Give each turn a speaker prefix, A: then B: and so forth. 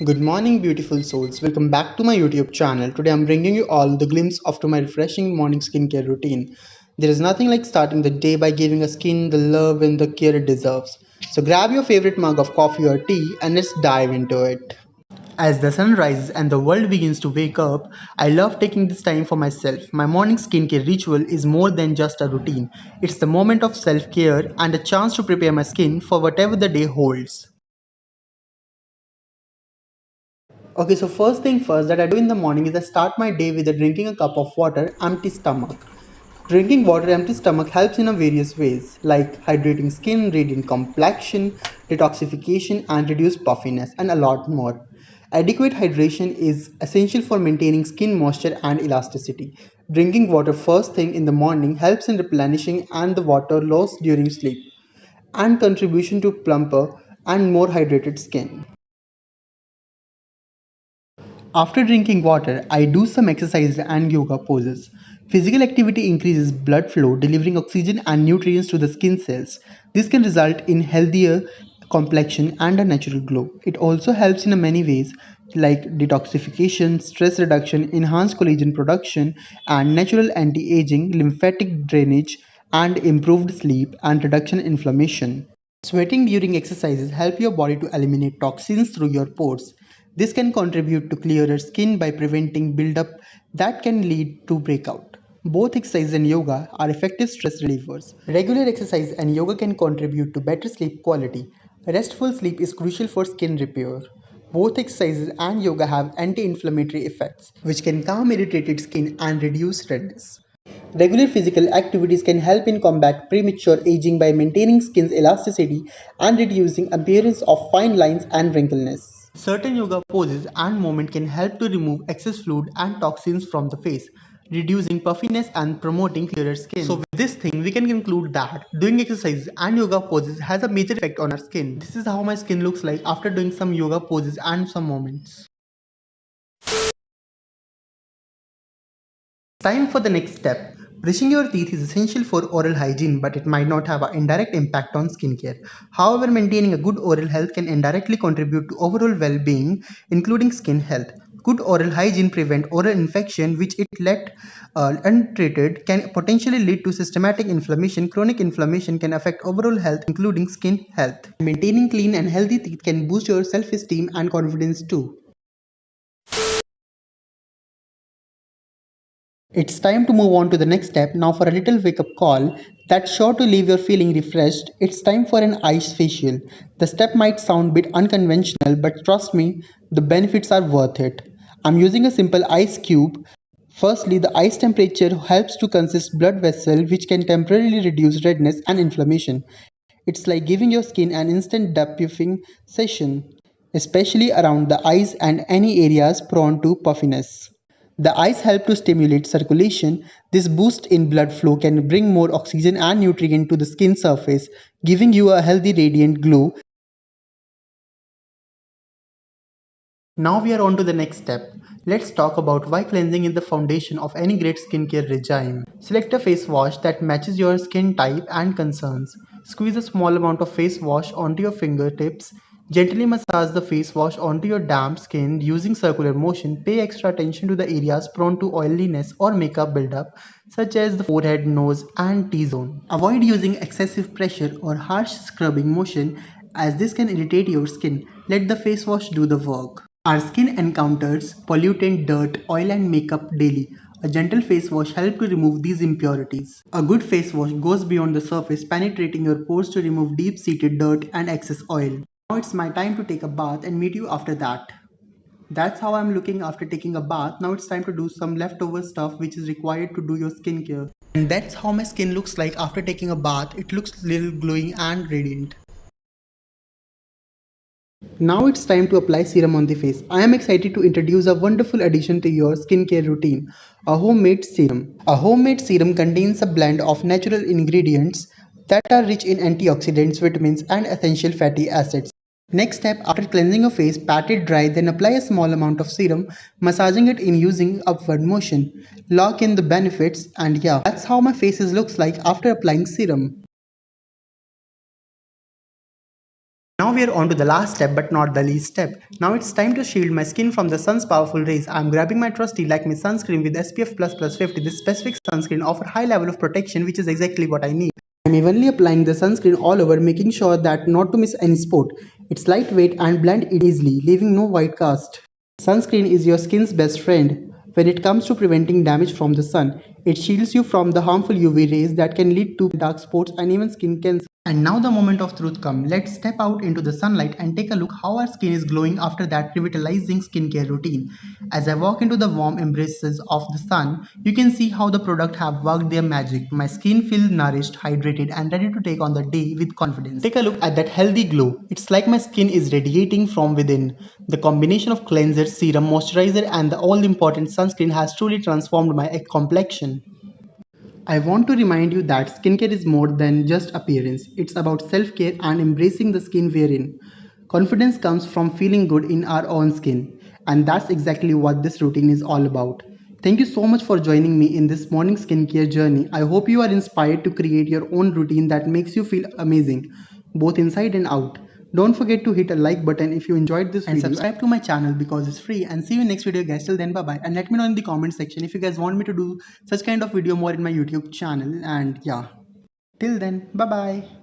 A: Good morning, beautiful souls. Welcome back to my YouTube channel. Today I'm bringing you all the glimpse of my refreshing morning skincare routine. There is nothing like starting the day by giving a skin the love and the care it deserves. So grab your favorite mug of coffee or tea and let's dive into it. As the sun rises and the world begins to wake up, I love taking this time for myself. My morning skincare ritual is more than just a routine. It's the moment of self-care and a chance to prepare my skin for whatever the day holds. Okay, so first thing first that I do in the morning is I start my day with drinking a cup of water, empty stomach. Drinking water empty stomach helps in a various ways like hydrating skin, radiant complexion, detoxification and reduce puffiness and a lot more. Adequate hydration is essential for maintaining skin moisture and elasticity. Drinking water first thing in the morning helps in replenishing and the water lost during sleep and contribution to plumper and more hydrated skin. After drinking water, I do some exercise and yoga poses. Physical activity increases blood flow, delivering oxygen and nutrients to the skin cells. This can result in healthier complexion and a natural glow. It also helps in many ways like detoxification, stress reduction, enhanced collagen production, and natural anti-aging, lymphatic drainage, and improved sleep and reduction in inflammation. Sweating during exercises help your body to eliminate toxins through your pores. This can contribute to clearer skin by preventing buildup that can lead to breakout. Both exercise and yoga are effective stress relievers. Regular exercise and yoga can contribute to better sleep quality. Restful sleep is crucial for skin repair. Both exercises and yoga have anti-inflammatory effects, which can calm irritated skin and reduce redness. Regular physical activities can help in combat premature aging by maintaining skin's elasticity and reducing appearance of fine lines and wrinkleness. Certain yoga poses and movement can help to remove excess fluid and toxins from the face, reducing puffiness and promoting clearer skin. So with this thing, we can conclude that doing exercises and yoga poses has a major effect on our skin. This is how my skin looks like after doing some yoga poses and some movements. Time for the next step. Brushing your teeth is essential for oral hygiene, but it might not have an indirect impact on skincare. However, maintaining a good oral health can indirectly contribute to overall well-being, including skin health. Good oral hygiene prevent oral infection, which if left untreated can potentially lead to systematic inflammation. Chronic inflammation can affect overall health, including skin health. Maintaining clean and healthy teeth can boost your self-esteem and confidence too. It's time to move on to the next step now for a little wake up call that's sure to leave you feeling refreshed. It's time for an ice facial. The step might sound a bit unconventional, but trust me, the benefits are worth it. I'm using a simple ice cube. Firstly, the ice temperature helps to consist blood vessel which can temporarily reduce redness and inflammation. It's like giving your skin an instant depuffing session, especially around the eyes and any areas prone to puffiness. The ice help to stimulate circulation. This boost in blood flow can bring more oxygen and nutrient to the skin surface, giving you a healthy radiant glow. Now we are on to the next step. Let's talk about why cleansing is the foundation of any great skincare regime. Select a face wash that matches your skin type and concerns. Squeeze a small amount of face wash onto your fingertips. Gently massage the face wash onto your damp skin using circular motion. Pay extra attention to the areas prone to oiliness or makeup buildup, such as the forehead, nose, and T-zone. Avoid using excessive pressure or harsh scrubbing motion as this can irritate your skin. Let the face wash do the work. Our skin encounters pollutant, dirt, oil and makeup daily. A gentle face wash helps to remove these impurities. A good face wash goes beyond the surface, penetrating your pores to remove deep-seated dirt and excess oil. Now it's my time to take a bath and meet you after that. That's how I'm looking after taking a bath. Now it's time to do some leftover stuff which is required to do your skincare. And that's how my skin looks like after taking a bath. It looks little glowing and radiant. Now it's time to apply serum on the face. I am excited to introduce a wonderful addition to your skincare routine, a homemade serum. A homemade serum contains a blend of natural ingredients that are rich in antioxidants, vitamins, and essential fatty acids. Next step, after cleansing your face, pat it dry, then apply a small amount of serum, massaging it in using upward motion. Lock in the benefits, and yeah, that's how my face looks like after applying serum. now we are on to the last step but not the least step. Now it's time to shield my skin from the sun's powerful rays. I'm grabbing my trusty Lakme sunscreen with SPF++ 50. This specific sunscreen offers high level of protection, which is exactly what I need. I'm evenly applying the sunscreen all over, making sure that not to miss any spot. It's lightweight and blend easily, leaving no white cast. Sunscreen is your skin's best friend when it comes to preventing damage from the sun. It shields you from the harmful UV rays that can lead to dark spots and even skin cancer. And now the moment of truth come. Let's step out into the sunlight and take a look how our skin is glowing after that revitalizing skincare routine. As I walk into the warm embraces of the sun, you can see how the product have worked their magic. My skin feels nourished, hydrated and ready to take on the day with confidence. Take a look at that healthy glow. It's like my skin is radiating from within. The combination of cleanser, serum, moisturizer and the all-important sunscreen has truly transformed my complexion. I want to remind you that skincare is more than just appearance. It's about self-care and embracing the skin we're in. Confidence comes from feeling good in our own skin, and that's exactly what this routine is all about. Thank you so much for joining me in this morning skincare journey. I hope you are inspired to create your own routine that makes you feel amazing, both inside and out. Don't forget to hit a like button if you enjoyed this video and subscribe to my channel because it's free. And see you in next video guys. Till then, bye bye, and let me know in the comment section if you guys want me to do such kind of video more in my YouTube channel. And yeah, till then, bye bye.